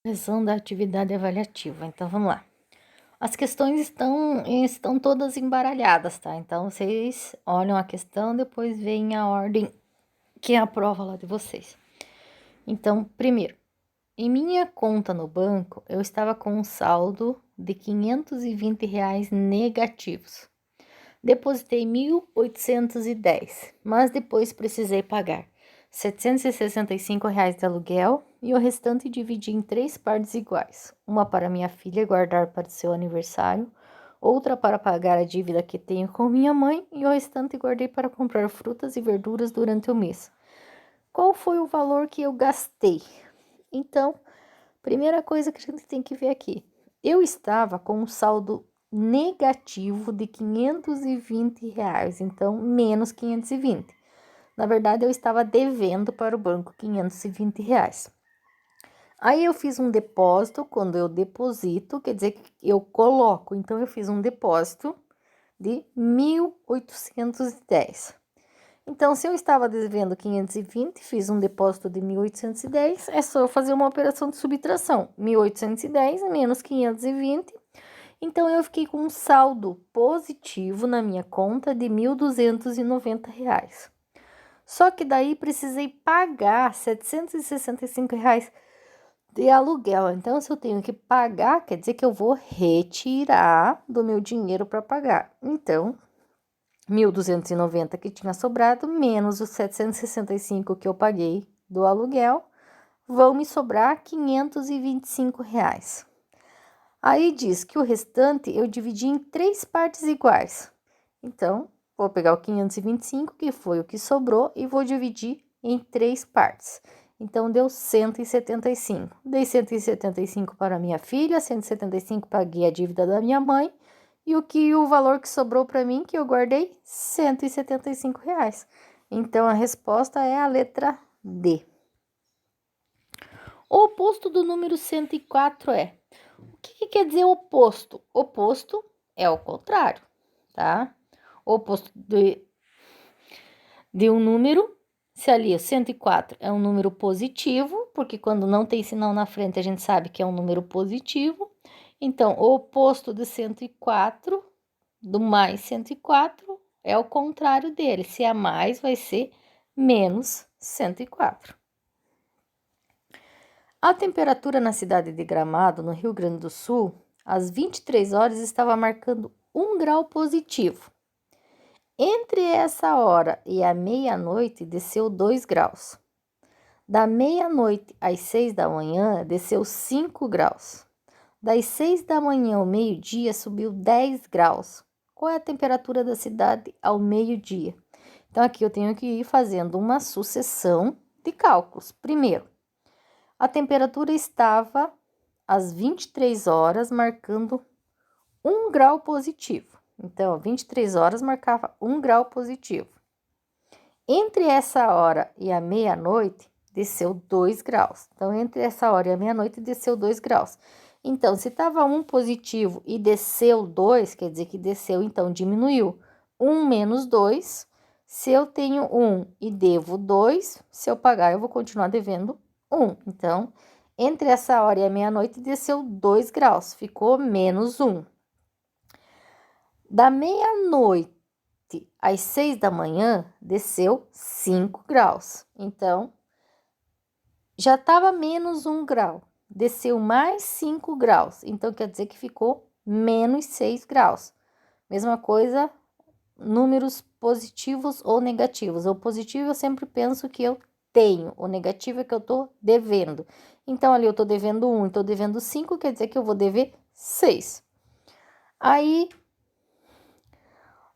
Correção da atividade avaliativa. Então, vamos lá. As questões estão todas embaralhadas, tá? Então, vocês olham a questão, depois veem a ordem que é a prova lá de vocês. Então, primeiro, em minha conta no banco, eu estava com um saldo de R$ 520 negativos. Depositei 1.810, mas depois precisei pagar R$ 765 de aluguel e o restante dividi em 3 partes iguais. Uma para minha filha guardar para seu aniversário, outra para pagar a dívida que tenho com minha mãe e o restante guardei para comprar frutas e verduras durante o mês. Qual foi o valor que eu gastei? Então, primeira coisa que a gente tem que ver aqui. Eu estava com um saldo negativo de R$ 520, então menos 520. Na verdade, eu estava devendo para o banco R$ 520. Aí eu fiz um depósito, quando eu deposito, quer dizer que eu coloco, então eu fiz um depósito de 1.810. Então, se eu estava devendo 520, fiz um depósito de 1.810, é só eu fazer uma operação de subtração. 1.810 menos 520. Então, eu fiquei com um saldo positivo na minha conta de R$ 1.290. Só que daí precisei pagar R$ 765 de aluguel. Então, se eu tenho que pagar, quer dizer que eu vou retirar do meu dinheiro para pagar. Então, 1.290 que tinha sobrado, menos os 765 que eu paguei do aluguel, vão me sobrar R$ 525. Aí diz que o restante eu dividi em 3 partes iguais. Então, vou pegar o 525, que foi o que sobrou, e vou dividir em 3 partes. Então, deu 175. Dei 175 para minha filha, 175 paguei a dívida da minha mãe, e o valor que sobrou para mim, que eu guardei, R$ 175. Então, a resposta é a letra D. O oposto do número 104 é... O que quer dizer oposto? Oposto é o contrário, tá? O oposto de um número, se ali o 104 é um número positivo, porque quando não tem sinal na frente, a gente sabe que é um número positivo. Então, o oposto de 104, do mais 104, é o contrário dele. Se é mais, vai ser menos 104. A temperatura na cidade de Gramado, no Rio Grande do Sul, às 23 horas estava marcando 1 grau positivo. Entre essa hora e a meia-noite desceu 2 graus. Da meia-noite às 6 da manhã desceu 5 graus. Das 6 da manhã ao meio-dia subiu 10 graus. Qual é a temperatura da cidade ao meio-dia? Então, aqui eu tenho que ir fazendo uma sucessão de cálculos. Primeiro, a temperatura estava às 23 horas marcando 1 grau positivo. Então, 23 horas marcava 1 grau positivo. Entre essa hora e a meia-noite, desceu 2 graus. Então, entre essa hora e a meia-noite, desceu 2 graus. Então, se estava 1 positivo e desceu 2, quer dizer que desceu, então diminuiu. 1 menos 2, se eu tenho 1 e devo 2, se eu pagar, eu vou continuar devendo 1. Então, entre essa hora e a meia-noite, desceu 2 graus, ficou menos 1. Da meia-noite às 6 da manhã, desceu 5 graus. Então, já estava menos 1 grau, desceu mais 5 graus. Então, quer dizer que ficou menos 6 graus. Mesma coisa, números positivos ou negativos. O positivo eu sempre penso que eu tenho, o negativo é que eu estou devendo. Então, ali eu estou devendo 1, estou devendo 5, quer dizer que eu vou dever 6. Aí,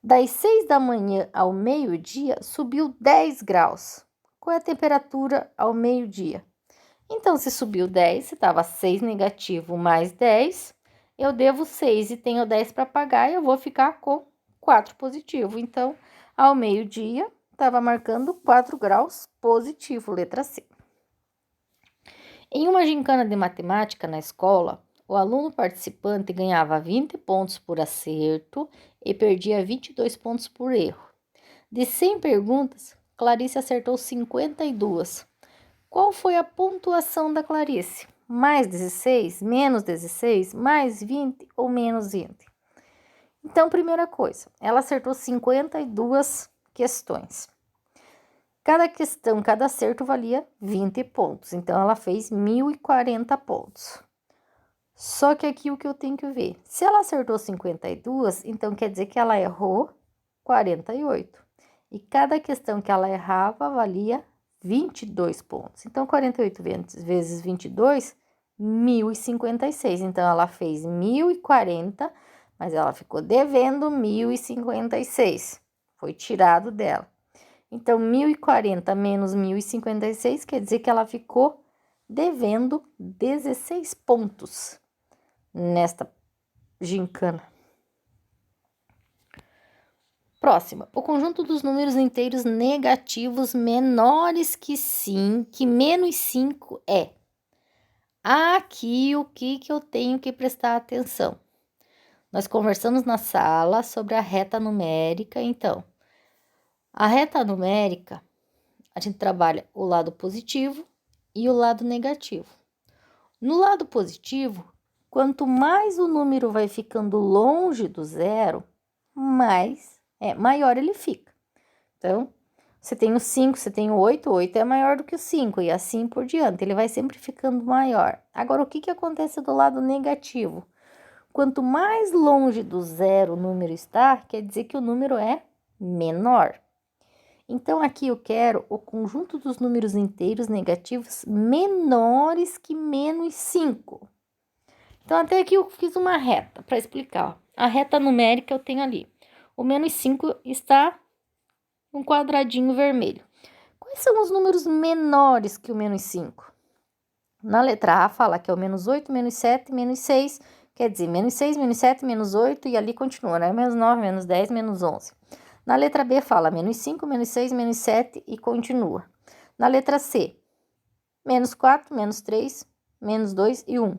das 6 da manhã ao meio-dia, subiu 10 graus. Qual é a temperatura ao meio-dia? Então, se subiu 10, se estava 6 negativo mais 10, eu devo 6 e tenho 10 para pagar, e eu vou ficar com 4 positivo. Então, ao meio-dia, estava marcando 4 graus positivo, letra C. Em uma gincana de matemática na escola, o aluno participante ganhava 20 pontos por acerto e perdia 22 pontos por erro. De 100 perguntas, Clarice acertou 52. Qual foi a pontuação da Clarice? mais 16, menos 16, mais 20 ou menos 20? Então, primeira coisa, ela acertou 52 questões. Cada questão, cada acerto valia 20 pontos. Então, ela fez 1.040 pontos. Só que aqui o que eu tenho que ver? Se ela acertou 52, então quer dizer que ela errou 48. E cada questão que ela errava valia 22 pontos. Então, 48 vezes 22, 1.056. Então, ela fez 1.040, mas ela ficou devendo 1.056. Foi tirado dela. Então, 1.040 menos 1.056 quer dizer que ela ficou devendo 16 pontos nesta gincana. Próxima. O conjunto dos números inteiros negativos menores que menos 5 é. Aqui o que eu tenho que prestar atenção? Nós conversamos na sala sobre a reta numérica, então. A reta numérica, a gente trabalha o lado positivo e o lado negativo. No lado positivo, quanto mais o número vai ficando longe do zero, maior ele fica. Então, você tem o 5, você tem o 8, o 8 é maior do que o 5 e assim por diante, ele vai sempre ficando maior. Agora, o que acontece do lado negativo? Quanto mais longe do zero o número está, quer dizer que o número é menor. Então, aqui eu quero o conjunto dos números inteiros negativos menores que menos 5. Então, até aqui eu fiz uma reta para explicar. Ó. A reta numérica eu tenho ali. O menos 5 está num quadradinho vermelho. Quais são os números menores que o menos 5? Na letra A fala que é o menos 8, menos 7, menos 6. Quer dizer, menos 6, menos 7, menos 8 e ali continua, né? Menos 9, menos 10, menos 11. Na letra B fala menos 5, menos 6, menos 7 e continua. Na letra C, menos 4, menos 3, menos 2 e 1.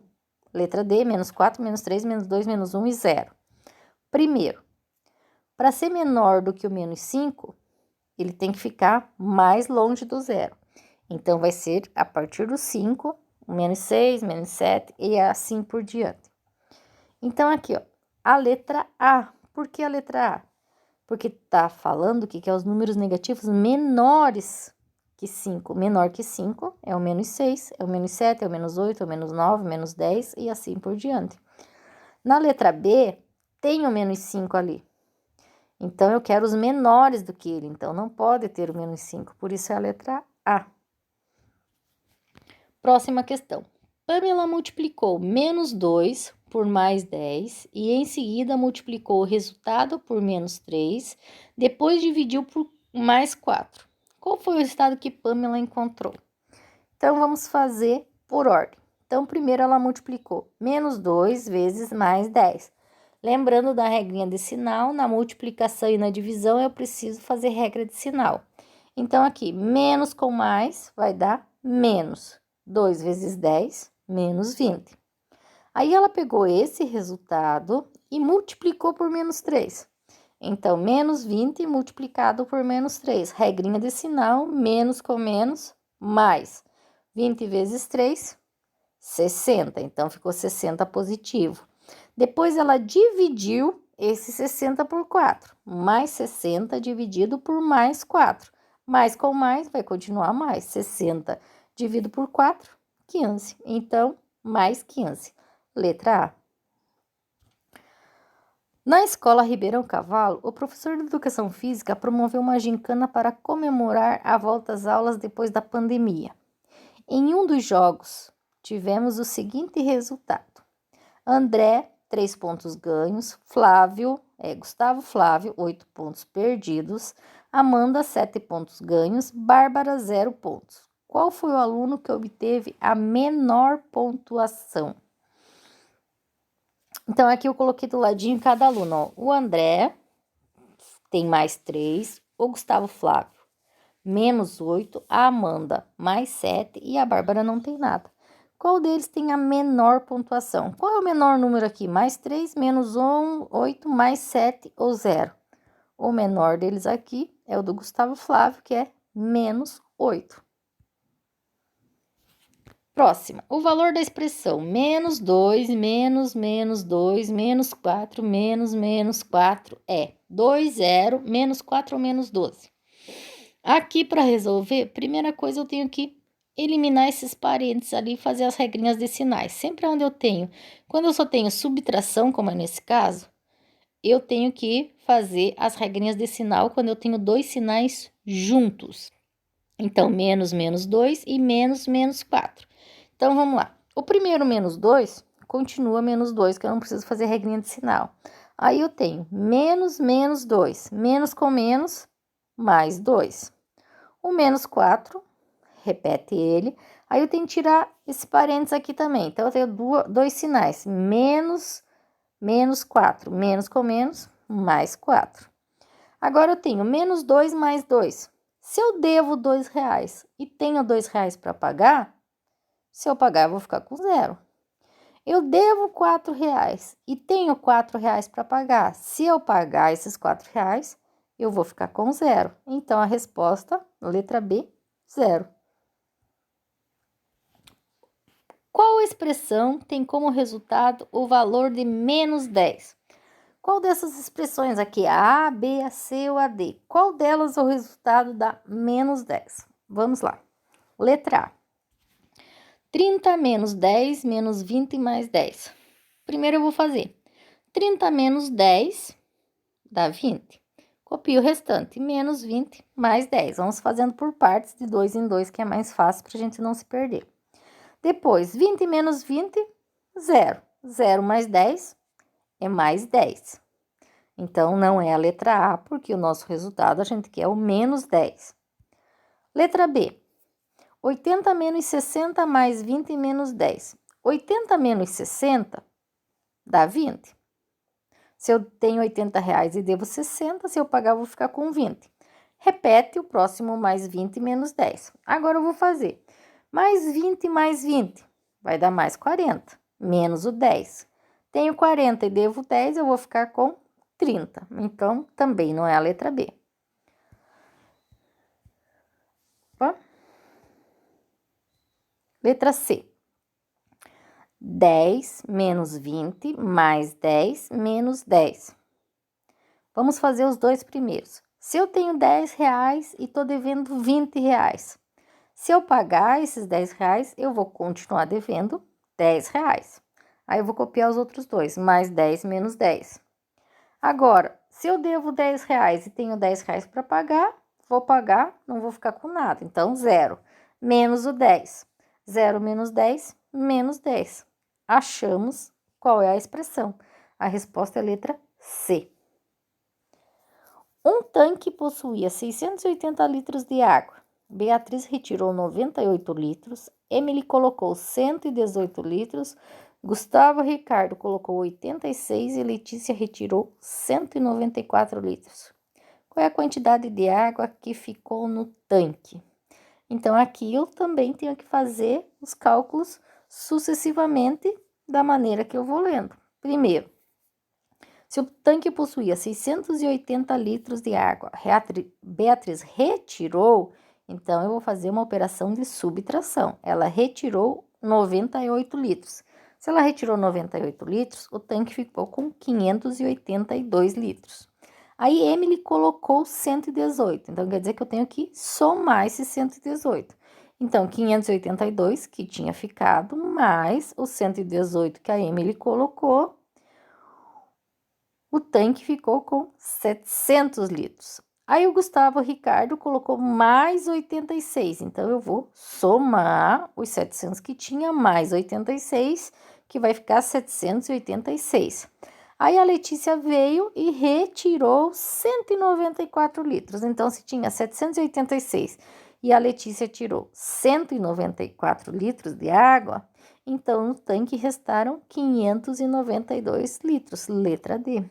Letra D, menos 4, menos 3, menos 2, menos 1 e 0. Primeiro, para ser menor do que o menos 5, ele tem que ficar mais longe do zero. Então, vai ser a partir do 5, menos 6, menos 7 e assim por diante. Então, aqui, ó, a letra A. Por que a letra A? Porque tá falando que é os números negativos menores que 5. Menor que 5 é o menos 6, é o menos 7, é o menos 8, é o menos 9, menos 10 e assim por diante. Na letra B, tem o menos 5 ali. Então, eu quero os menores do que ele. Então, não pode ter o menos 5. Por isso, é a letra A. Próxima questão. Pamela multiplicou menos 2 por mais 10 e em seguida multiplicou o resultado por menos 3, depois dividiu por mais 4. Qual foi o resultado que Pamela encontrou? Então, vamos fazer por ordem. Então, primeiro ela multiplicou menos 2 vezes mais 10. Lembrando da regrinha de sinal, na multiplicação e na divisão eu preciso fazer regra de sinal. Então, aqui, menos com mais vai dar menos. 2 vezes 10, menos 20. Aí, ela pegou esse resultado e multiplicou por menos 3. Então, menos 20 multiplicado por menos 3. Regrinha de sinal, menos com menos, mais. 20 vezes 3, 60. Então, ficou 60 positivo. Depois, ela dividiu esse 60 por 4. Mais 60 dividido por mais 4. Mais com mais vai continuar mais. 60 dividido por 4, 15. Então, mais 15. Letra A. Na escola Ribeirão Cavalo, o professor de Educação Física promoveu uma gincana para comemorar a volta às aulas depois da pandemia. Em um dos jogos, tivemos o seguinte resultado. André, 3 pontos ganhos. Gustavo Flávio, 8 pontos perdidos. Amanda, 7 pontos ganhos. Bárbara, 0 pontos. Qual foi o aluno que obteve a menor pontuação? Então, aqui eu coloquei do ladinho cada aluno. Ó. O André tem mais 3. O Gustavo Flávio, menos 8. A Amanda, mais 7. E a Bárbara não tem nada. Qual deles tem a menor pontuação? Qual é o menor número aqui? Mais 3, menos 1, 8, mais 7 ou 0? O menor deles aqui é o do Gustavo Flávio, que é menos 8. Próxima, o valor da expressão menos 2, menos 2, menos 4, menos 4 é 2, 0, menos 4 ou menos 12. Aqui, para resolver, primeira coisa eu tenho que eliminar esses parênteses ali e fazer as regrinhas decinais. Sempre onde eu tenho, quando eu só tenho subtração, como é nesse caso, eu tenho que fazer as regrinhas decinal quando eu tenho dois sinais juntos. Então, menos 2 e menos 4. Então, vamos lá. O primeiro menos 2 continua menos 2, que eu não preciso fazer regrinha de sinal. Aí, eu tenho menos 2, menos com menos, mais 2. O menos 4, repete ele. Aí, eu tenho que tirar esse parênteses aqui também. Então, eu tenho dois sinais, menos 4, menos com menos, mais 4. Agora, eu tenho menos 2 mais 2. Se eu devo R$2 e tenho R$2 para pagar, se eu pagar, eu vou ficar com 0. Eu devo R$4 e tenho R$4 para pagar. Se eu pagar esses R$4, eu vou ficar com 0. Então, a resposta, letra B, 0. Qual expressão tem como resultado o valor de menos 10? Qual dessas expressões aqui, a B, a C ou a D? Qual delas é o resultado da menos 10? Vamos lá. Letra A. 30 menos 10 menos 20 mais 10. Primeiro eu vou fazer 30 menos 10 dá 20. Copio o restante, menos 20 mais 10. Vamos fazendo por partes de 2 em 2, que é mais fácil para a gente não se perder. Depois, 20 menos 20, 0. 0 mais 10 é mais 10. Então, não é a letra A, porque o nosso resultado a gente quer o menos 10. Letra B. 80 menos 60 mais 20 menos 10. 80 menos 60 dá 20. Se eu tenho R$80 e devo 60, se eu pagar, eu vou ficar com 20. Repete o próximo mais 20 menos 10. Agora eu vou fazer mais 20 mais 20, vai dar mais 40, menos o 10. Tenho 40 e devo 10, eu vou ficar com 30. Então, também não é a letra B. Opa. Letra C. 10 menos 20 mais 10 menos 10. Vamos fazer os dois primeiros. Se eu tenho R$10 e estou devendo R$20, se eu pagar esses R$10, eu vou continuar devendo R$10. Aí eu vou copiar os outros dois, mais 10 menos 10. Agora, se eu devo R$10 e tenho R$10 para pagar, vou pagar, não vou ficar com nada. Então, 0 menos o 10. 0 menos 10, menos 10. Achamos qual é a expressão. A resposta é a letra C. Um tanque possuía 680 litros de água. Beatriz retirou 98 litros, Emily colocou 118 litros, Gustavo Ricardo colocou 86 e Letícia retirou 194 litros. Qual é a quantidade de água que ficou no tanque? Então, aqui eu também tenho que fazer os cálculos sucessivamente da maneira que eu vou lendo. Primeiro, se o tanque possuía 680 litros de água, Beatriz retirou, então eu vou fazer uma operação de subtração. Ela retirou 98 litros. Se ela retirou 98 litros, o tanque ficou com 582 litros. Aí, Emily colocou 118, então quer dizer que eu tenho que somar esses 118. Então, 582 que tinha ficado, mais os 118 que a Emily colocou, o tanque ficou com 700 litros. Aí, o Gustavo Ricardo colocou mais 86, então eu vou somar os 700 que tinha, mais 86, que vai ficar 786. Aí, a Letícia veio e retirou 194 litros. Então, se tinha 786 e a Letícia tirou 194 litros de água, então no tanque restaram 592 litros. Letra D.